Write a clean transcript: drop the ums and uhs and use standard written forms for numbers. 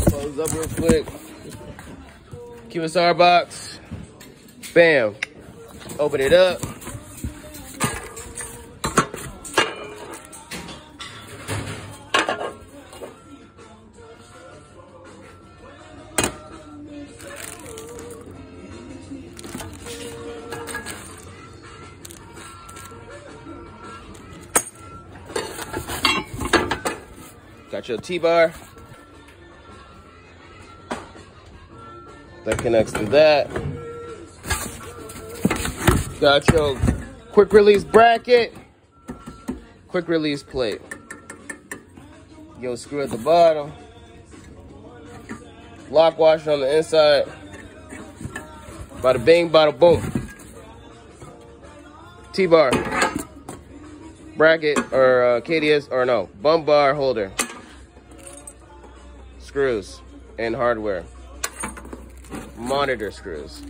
Close up real quick. QSR box. Bam. Open it up. Got your T-bar. That connects to that. Got your quick release bracket. Quick release plate. Yo, screw at the bottom. Lock washer on the inside. Bada bing, bada boom. T-bar. Bracket or KDS or no, bump bar holder. Screws and hardware. Monitor screws.